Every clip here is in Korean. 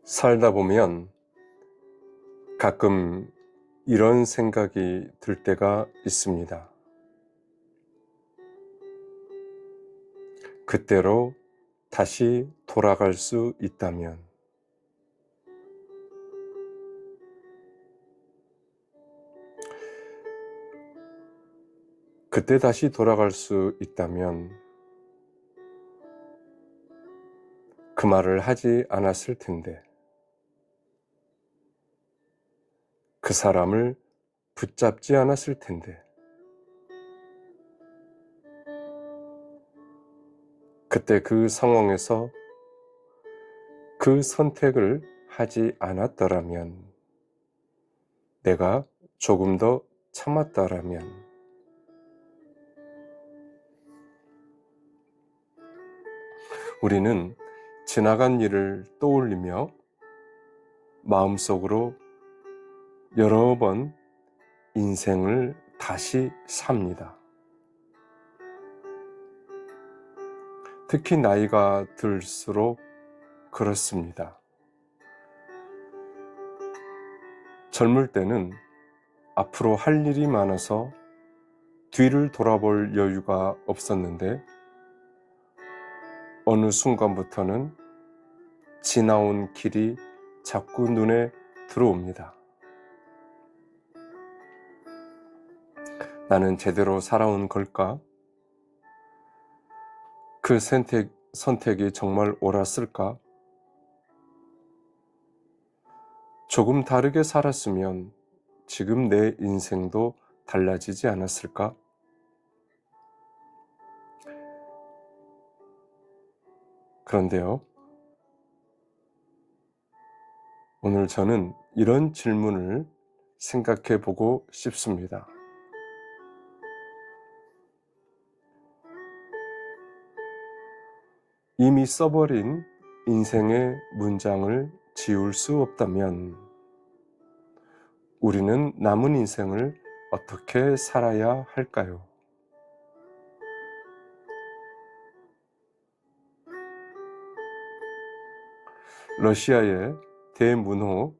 살다 보면 가끔 이런 생각이 들 때가 있습니다. 그때로 다시 돌아갈 수 있다면, 그때 다시 돌아갈 수 있다면 그 말을 하지 않았을 텐데, 그 사람을 붙잡지 않았을 텐데, 그때 그 상황에서 그 선택을 하지 않았더라면, 내가 조금 더 참았더라면, 우리는 지나간 일을 떠올리며 마음속으로 여러 번 인생을 다시 삽니다. 특히 나이가 들수록 그렇습니다. 젊을 때는 앞으로 할 일이 많아서 뒤를 돌아볼 여유가 없었는데, 어느 순간부터는 지나온 길이 자꾸 눈에 들어옵니다. 나는 제대로 살아온 걸까? 그 선택이 정말 옳았을까? 조금 다르게 살았으면 지금 내 인생도 달라지지 않았을까? 그런데요, 오늘 저는 이런 질문을 생각해 보고 싶습니다. 이미 써버린 인생의 문장을 지울 수 없다면 우리는 남은 인생을 어떻게 살아야 할까요? 러시아의 대문호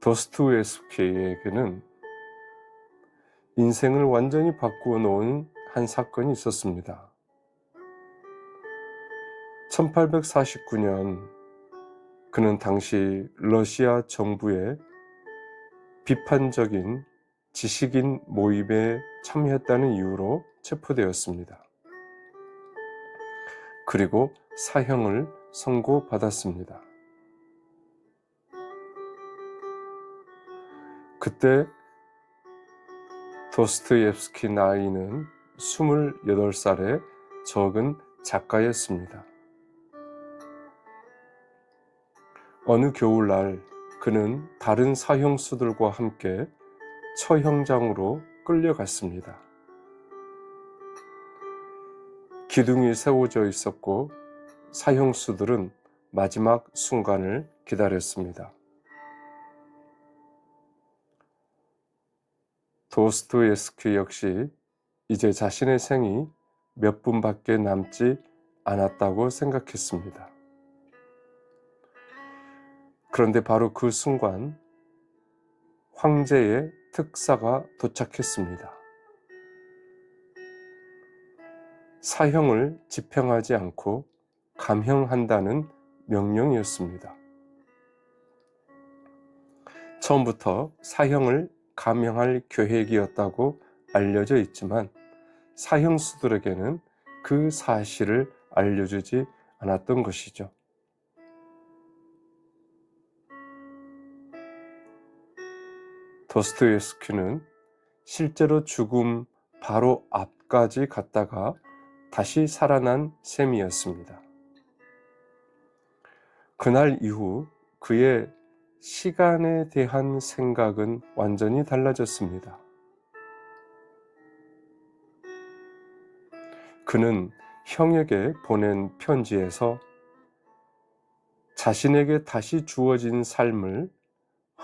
도스토옙스키에게는 인생을 완전히 바꾸어 놓은 한 사건이 있었습니다. 1849년 그는 당시 러시아 정부의 비판적인 지식인 모임에 참여했다는 이유로 체포되었습니다. 그리고 사형을 선고받았습니다. 그때 도스토옙스키 나이는 28살의 적은 작가였습니다. 어느 겨울날 그는 다른 사형수들과 함께 처형장으로 끌려갔습니다. 기둥이 세워져 있었고 사형수들은 마지막 순간을 기다렸습니다. 도스토옙스키 역시 이제 자신의 생이 몇 분밖에 남지 않았다고 생각했습니다. 그런데 바로 그 순간 황제의 특사가 도착했습니다. 사형을 집행하지 않고 감형한다는 명령이었습니다. 처음부터 사형을 감형할 계획이었다고 알려져 있지만 사형수들에게는 그 사실을 알려주지 않았던 것이죠. 도스토옙스키는 실제로 죽음 바로 앞까지 갔다가 다시 살아난 셈이었습니다. 그날 이후 그의 시간에 대한 생각은 완전히 달라졌습니다. 그는 형에게 보낸 편지에서 자신에게 다시 주어진 삶을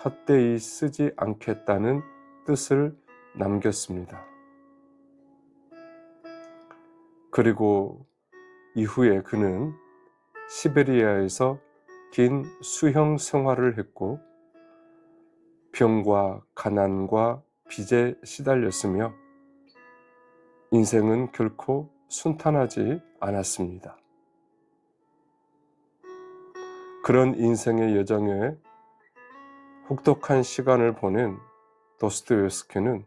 헛되이 쓰지 않겠다는 뜻을 남겼습니다. 그리고 이후에 그는 시베리아에서 긴 수형 생활을 했고 병과 가난과 빚에 시달렸으며 인생은 결코 순탄하지 않았습니다. 그런 인생의 여정에 혹독한 시간을 보낸 도스토옙스키는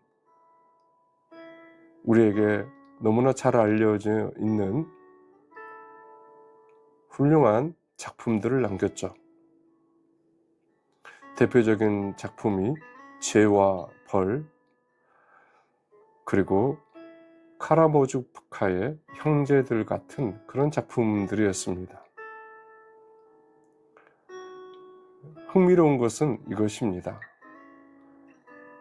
우리에게 너무나 잘 알려져 있는 훌륭한 작품들을 남겼죠. 대표적인 작품이 죄와 벌, 그리고 카라모주프카의 형제들 같은 그런 작품들이었습니다. 흥미로운 것은 이것입니다.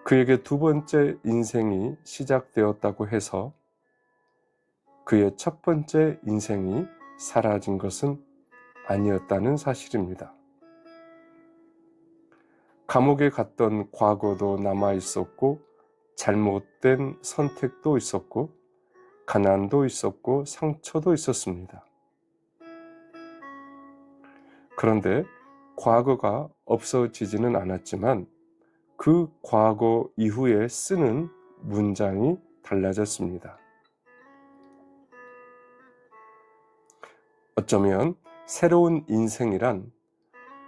그에게 두 번째 인생이 시작되었다고 해서 그의 첫 번째 인생이 사라진 것은 아니었다는 사실입니다. 감옥에 갔던 과거도 남아 있었고 잘못된 선택도 있었고 가난도 있었고 상처도 있었습니다. 그런데 과거가 없어지지는 않았지만 그 과거 이후에 쓰는 문장이 달라졌습니다. 어쩌면 새로운 인생이란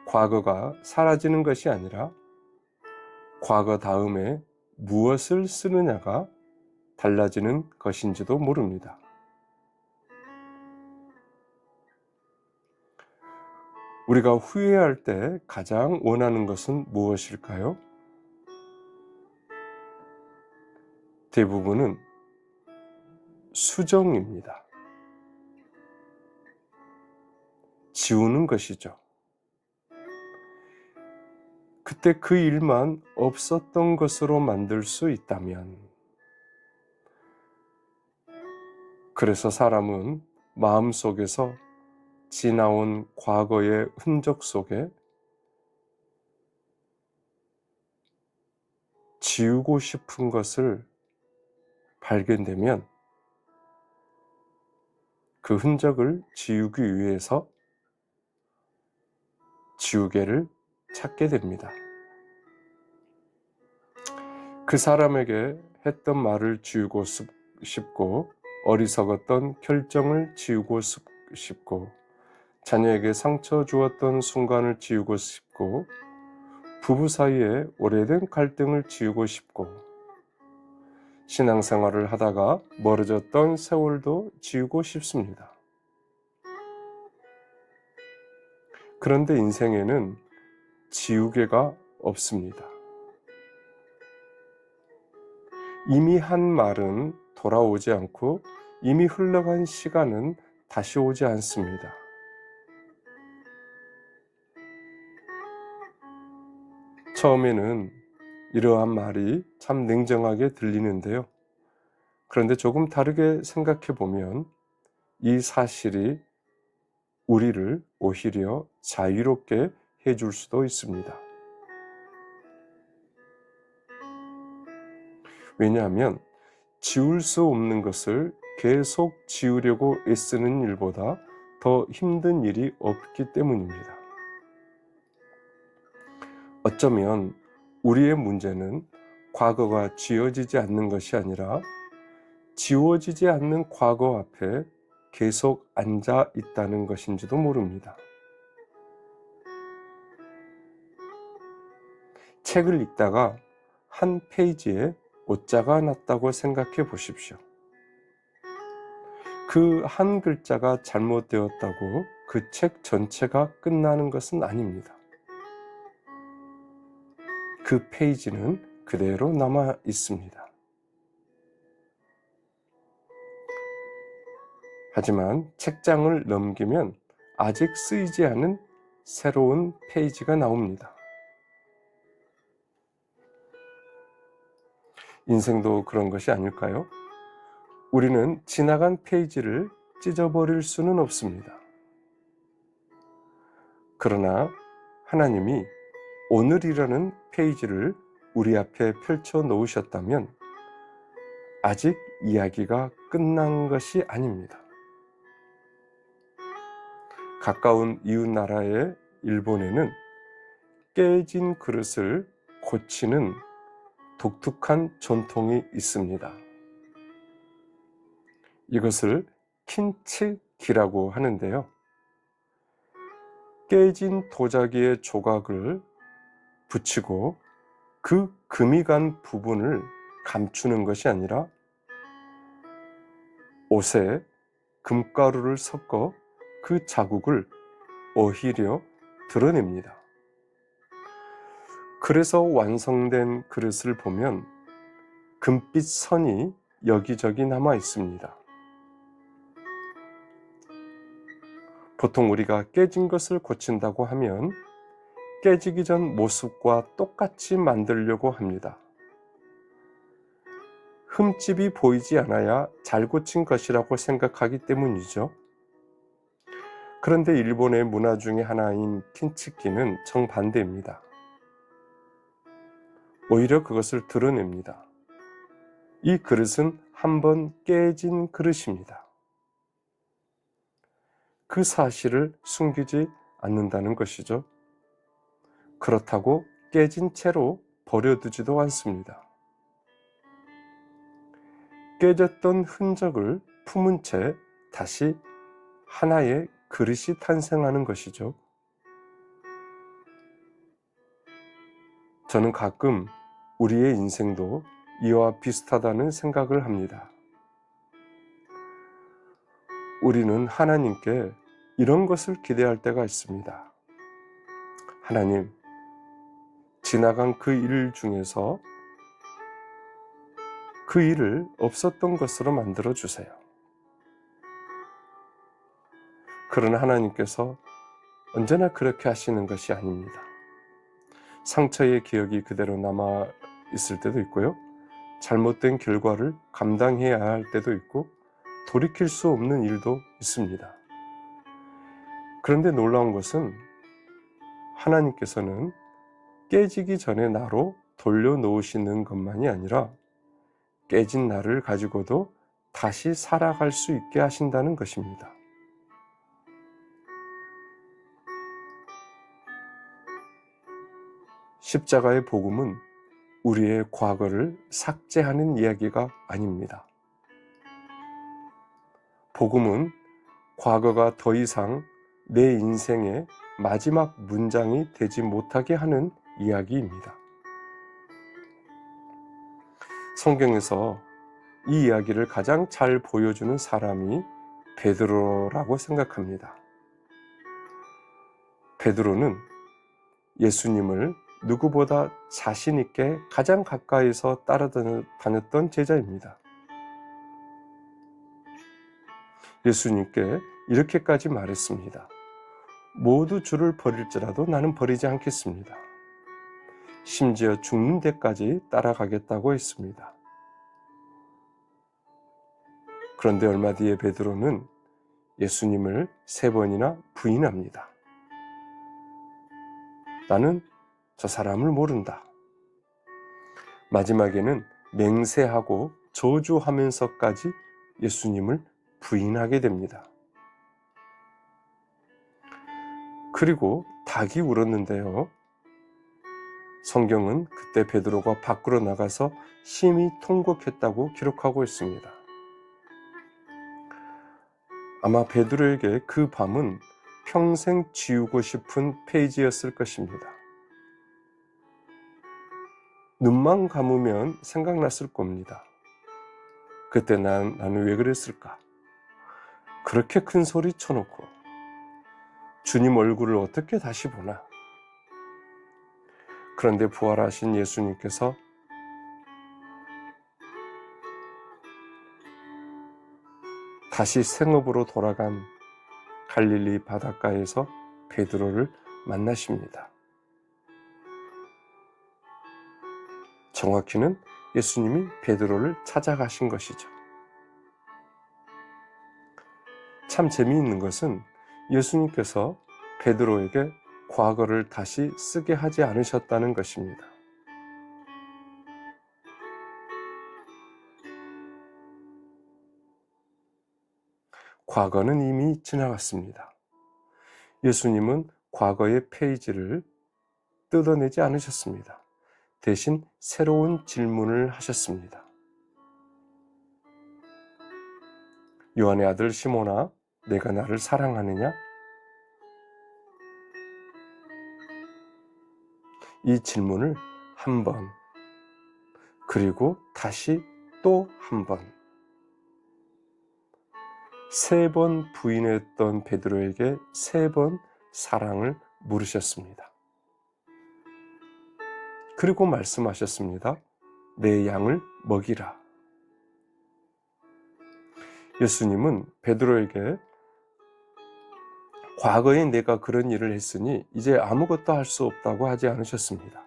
과거가 사라지는 것이 아니라 과거 다음에 무엇을 쓰느냐가 달라지는 것인지도 모릅니다. 우리가 후회할 때 가장 원하는 것은 무엇일까요? 대부분은 수정입니다. 지우는 것이죠. 그때 그 일만 없었던 것으로 만들 수 있다면. 그래서 사람은 마음속에서 지나온 과거의 흔적 속에 지우고 싶은 것을 발견되면 그 흔적을 지우기 위해서 지우개를 찾게 됩니다. 그 사람에게 했던 말을 지우고 싶고 어리석었던 결정을 지우고 싶고 자녀에게 상처 주었던 순간을 지우고 싶고 부부 사이에 오래된 갈등을 지우고 싶고 신앙생활을 하다가 멀어졌던 세월도 지우고 싶습니다. 그런데 인생에는 지우개가 없습니다. 이미 한 말은 돌아오지 않고 이미 흘러간 시간은 다시 오지 않습니다. 처음에는 이러한 말이 참 냉정하게 들리는데요. 그런데 조금 다르게 생각해 보면 이 사실이 우리를 오히려 자유롭게 해줄 수도 있습니다. 왜냐하면 지울 수 없는 것을 계속 지우려고 애쓰는 일보다 더 힘든 일이 없기 때문입니다. 어쩌면 우리의 문제는 과거가 지워지지 않는 것이 아니라 지워지지 않는 과거 앞에 계속 앉아 있다는 것인지도 모릅니다. 책을 읽다가 한 페이지에 오자가 났다고 생각해 보십시오. 그 한 글자가 잘못되었다고 그 책 전체가 끝나는 것은 아닙니다. 그 페이지는 그대로 남아 있습니다. 하지만 책장을 넘기면 아직 쓰이지 않은 새로운 페이지가 나옵니다. 인생도 그런 것이 아닐까요? 우리는 지나간 페이지를 찢어버릴 수는 없습니다. 그러나 하나님이 오늘이라는 페이지를 우리 앞에 펼쳐 놓으셨다면 아직 이야기가 끝난 것이 아닙니다. 가까운 이웃 나라에 일본에는 깨진 그릇을 고치는 독특한 전통이 있습니다. 이것을 킨치기라고 하는데요. 깨진 도자기의 조각을 붙이고 그 금이 간 부분을 감추는 것이 아니라 옷에 금가루를 섞어 그 자국을 오히려 드러냅니다. 그래서 완성된 그릇을 보면 금빛 선이 여기저기 남아 있습니다. 보통 우리가 깨진 것을 고친다고 하면 깨지기 전 모습과 똑같이 만들려고 합니다. 흠집이 보이지 않아야 잘 고친 것이라고 생각하기 때문이죠. 그런데 일본의 문화 중에 하나인 킨치키는 정반대입니다. 오히려 그것을 드러냅니다. 이 그릇은 한번 깨진 그릇입니다. 그 사실을 숨기지 않는다는 것이죠. 그렇다고 깨진 채로 버려두지도 않습니다. 깨졌던 흔적을 품은 채 다시 하나의 그릇이 탄생하는 것이죠. 저는 가끔 우리의 인생도 이와 비슷하다는 생각을 합니다. 우리는 하나님께 이런 것을 기대할 때가 있습니다. 하나님, 지나간 그 일 중에서 그 일을 없었던 것으로 만들어 주세요. 그러나 하나님께서 언제나 그렇게 하시는 것이 아닙니다. 상처의 기억이 그대로 남아 있을 때도 있고요. 잘못된 결과를 감당해야 할 때도 있고 돌이킬 수 없는 일도 있습니다. 그런데 놀라운 것은 하나님께서는 깨지기 전에 나로 돌려놓으시는 것만이 아니라 깨진 나를 가지고도 다시 살아갈 수 있게 하신다는 것입니다. 십자가의 복음은 우리의 과거를 삭제하는 이야기가 아닙니다. 복음은 과거가 더 이상 내 인생의 마지막 문장이 되지 못하게 하는 이야기입니다. 성경에서 이 이야기를 가장 잘 보여주는 사람이 베드로라고 생각합니다. 베드로는 예수님을 누구보다 자신 있게 가장 가까이서 따라다녔던 제자입니다. 예수님께 이렇게까지 말했습니다. 모두 주를 버릴지라도 나는 버리지 않겠습니다. 심지어 죽는 데까지 따라가겠다고 했습니다. 그런데 얼마 뒤에 베드로는 예수님을 3번이나 부인합니다. 나는 저 사람을 모른다. 마지막에는 맹세하고 저주하면서까지 예수님을 부인하게 됩니다. 그리고 닭이 울었는데요. 성경은 그때 베드로가 밖으로 나가서 심히 통곡했다고 기록하고 있습니다. 아마 베드로에게 그 밤은 평생 지우고 싶은 페이지였을 것입니다. 눈만 감으면 생각났을 겁니다. 그때 나는 왜 그랬을까? 그렇게 큰 소리 쳐놓고 주님 얼굴을 어떻게 다시 보나? 그런데 부활하신 예수님께서 다시 생업으로 돌아간 갈릴리 바닷가에서 베드로를 만나십니다. 정확히는 예수님이 베드로를 찾아가신 것이죠. 참 재미있는 것은 예수님께서 베드로에게 과거를 다시 쓰게 하지 않으셨다는 것입니다. 과거는 이미 지나갔습니다. 예수님은 과거의 페이지를 뜯어내지 않으셨습니다. 대신 새로운 질문을 하셨습니다. 요한의 아들 시몬아, 내가 나를 사랑하느냐? 이 질문을 한 번, 그리고 다시 또 한 번, 3번 부인했던 베드로에게 3번 사랑을 물으셨습니다. 그리고 말씀하셨습니다. 내 양을 먹이라. 예수님은 베드로에게 과거에 내가 그런 일을 했으니 이제 아무것도 할 수 없다고 하지 않으셨습니다.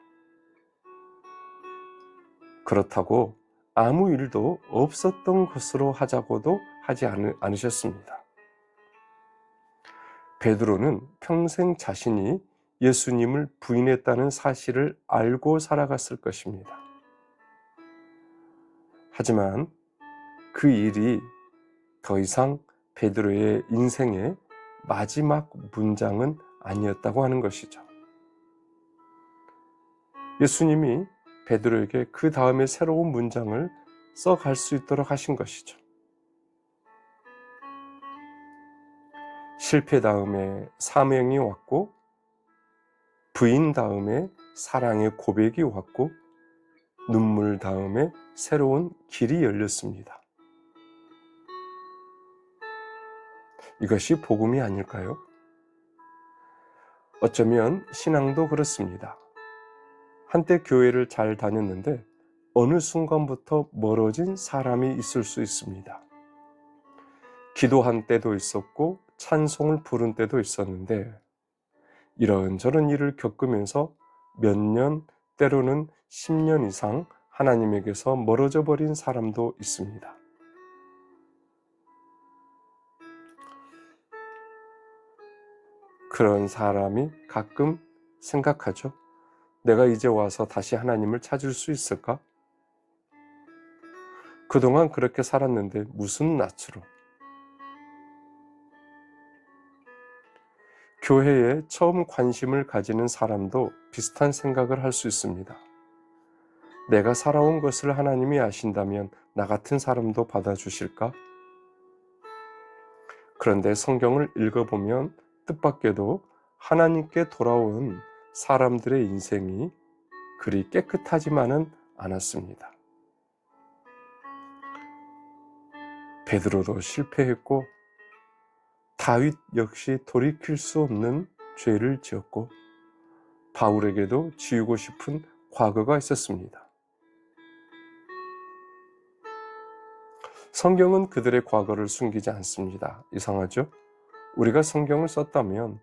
그렇다고 아무 일도 없었던 것으로 하자고도 하지 않으셨습니다. 베드로는 평생 자신이 예수님을 부인했다는 사실을 알고 살아갔을 것입니다. 하지만 그 일이 더 이상 베드로의 인생의 마지막 문장은 아니었다고 하는 것이죠. 예수님이 베드로에게 그 다음에 새로운 문장을 써갈 수 있도록 하신 것이죠. 실패 다음에 사명이 왔고, 부인 다음에 사랑의 고백이 왔고, 눈물 다음에 새로운 길이 열렸습니다. 이것이 복음이 아닐까요? 어쩌면 신앙도 그렇습니다. 한때 교회를 잘 다녔는데 어느 순간부터 멀어진 사람이 있을 수 있습니다. 기도한 때도 있었고 찬송을 부른 때도 있었는데 이런저런 일을 겪으면서 몇 년, 때로는 10년 이상 하나님에게서 멀어져 버린 사람도 있습니다. 그런 사람이 가끔 생각하죠. 내가 이제 와서 다시 하나님을 찾을 수 있을까? 그동안 그렇게 살았는데 무슨 낯으로? 교회에 처음 관심을 가지는 사람도 비슷한 생각을 할 수 있습니다. 내가 살아온 것을 하나님이 아신다면 나 같은 사람도 받아주실까? 그런데 성경을 읽어보면 뜻밖에도 하나님께 돌아온 사람들의 인생이 그리 깨끗하지만은 않았습니다. 베드로도 실패했고 다윗 역시 돌이킬 수 없는 죄를 지었고 바울에게도 지우고 싶은 과거가 있었습니다. 성경은 그들의 과거를 숨기지 않습니다. 이상하죠? 우리가 성경을 썼다면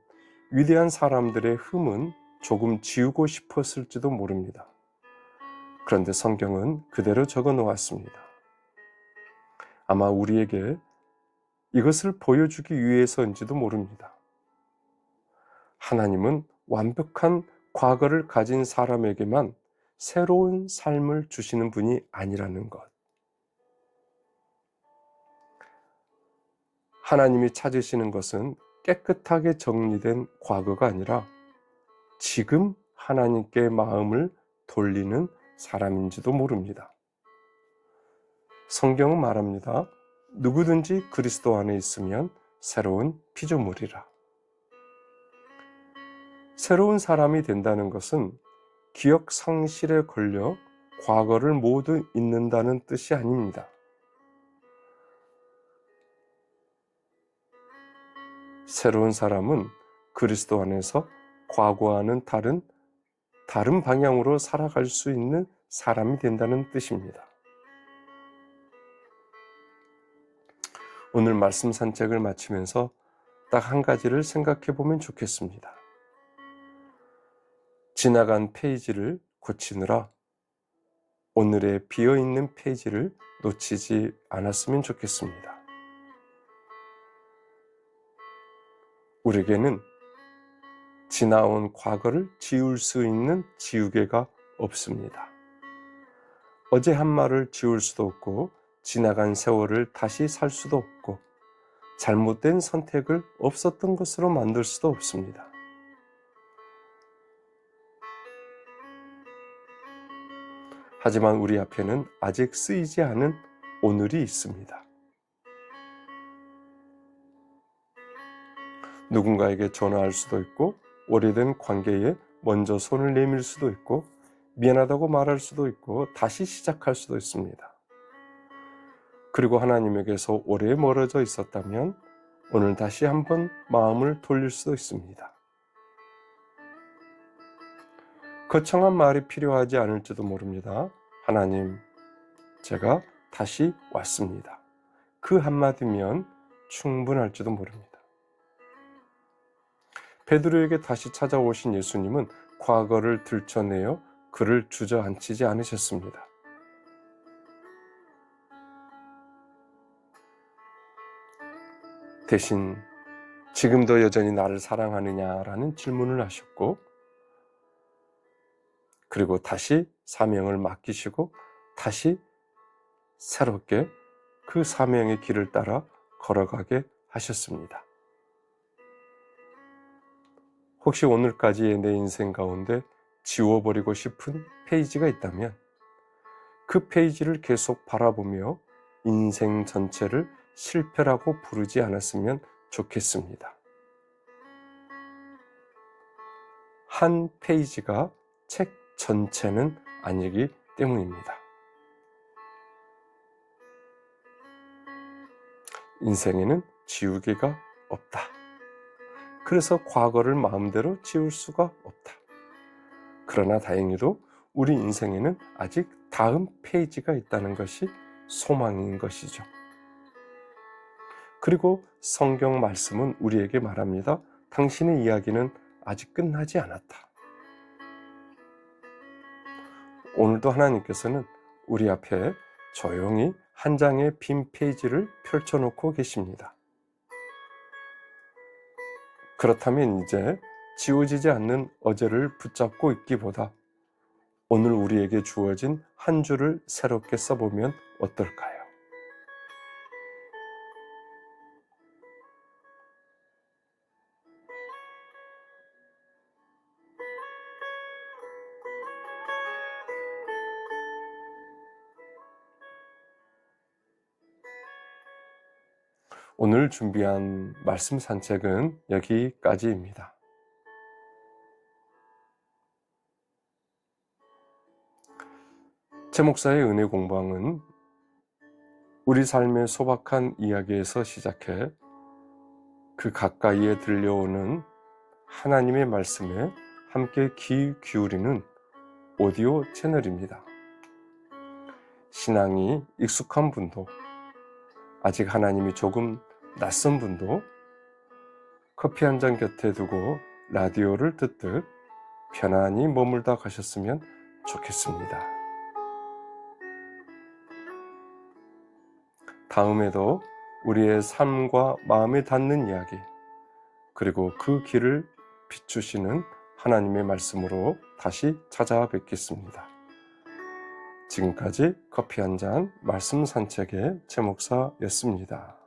위대한 사람들의 흠은 조금 지우고 싶었을지도 모릅니다. 그런데 성경은 그대로 적어 놓았습니다. 아마 우리에게 이것을 보여주기 위해서인지도 모릅니다. 하나님은 완벽한 과거를 가진 사람에게만 새로운 삶을 주시는 분이 아니라는 것. 하나님이 찾으시는 것은 깨끗하게 정리된 과거가 아니라 지금 하나님께 마음을 돌리는 사람인지도 모릅니다. 성경은 말합니다. 누구든지 그리스도 안에 있으면 새로운 피조물이라. 새로운 사람이 된다는 것은 기억 상실에 걸려 과거를 모두 잊는다는 뜻이 아닙니다. 새로운 사람은 그리스도 안에서 과거와는 다른 방향으로 살아갈 수 있는 사람이 된다는 뜻입니다. 오늘 말씀 산책을 마치면서 딱 한 가지를 생각해 보면 좋겠습니다. 지나간 페이지를 고치느라 오늘의 비어있는 페이지를 놓치지 않았으면 좋겠습니다. 우리에게는 지나온 과거를 지울 수 있는 지우개가 없습니다. 어제 한 말을 지울 수도 없고 지나간 세월을 다시 살 수도 없고 잘못된 선택을 없었던 것으로 만들 수도 없습니다. 하지만 우리 앞에는 아직 쓰이지 않은 오늘이 있습니다. 누군가에게 전화할 수도 있고, 오래된 관계에 먼저 손을 내밀 수도 있고, 미안하다고 말할 수도 있고, 다시 시작할 수도 있습니다. 그리고 하나님에게서 오래 멀어져 있었다면 오늘 다시 한번 마음을 돌릴 수도 있습니다. 거창한 말이 필요하지 않을지도 모릅니다. 하나님, 제가 다시 왔습니다. 그 한마디면 충분할지도 모릅니다. 베드로에게 다시 찾아오신 예수님은 과거를 들춰내어 그를 주저앉히지 않으셨습니다. 대신 지금도 여전히 나를 사랑하느냐라는 질문을 하셨고, 그리고 다시 사명을 맡기시고 다시 새롭게 그 사명의 길을 따라 걸어가게 하셨습니다. 혹시 오늘까지의 내 인생 가운데 지워버리고 싶은 페이지가 있다면 그 페이지를 계속 바라보며 인생 전체를 실패라고 부르지 않았으면 좋겠습니다. 한 페이지가 책 전체는 아니기 때문입니다. 인생에는 지우개가 없다. 그래서 과거를 마음대로 지울 수가 없다. 그러나 다행히도 우리 인생에는 아직 다음 페이지가 있다는 것이 소망인 것이죠. 그리고 성경 말씀은 우리에게 말합니다. 당신의 이야기는 아직 끝나지 않았다. 오늘도 하나님께서는 우리 앞에 조용히 한 장의 빈 페이지를 펼쳐놓고 계십니다. 그렇다면 이제 지워지지 않는 어제를 붙잡고 있기보다 오늘 우리에게 주어진 한 줄을 새롭게 써보면 어떨까요? 오늘 준비한 말씀 산책은 여기까지입니다. 제 목사의 은혜 공방은 우리 삶의 소박한 이야기에서 시작해 그 가까이에 들려오는 하나님의 말씀에 함께 귀 기울이는 오디오 채널입니다. 신앙이 익숙한 분도, 아직 하나님이 조금 낯선 분도 커피 한 잔 곁에 두고 라디오를 듣듯 편안히 머물다 가셨으면 좋겠습니다. 다음에도 우리의 삶과 마음에 닿는 이야기, 그리고 그 길을 비추시는 하나님의 말씀으로 다시 찾아뵙겠습니다. 지금까지 커피 한 잔 말씀 산책의 최 목사였습니다.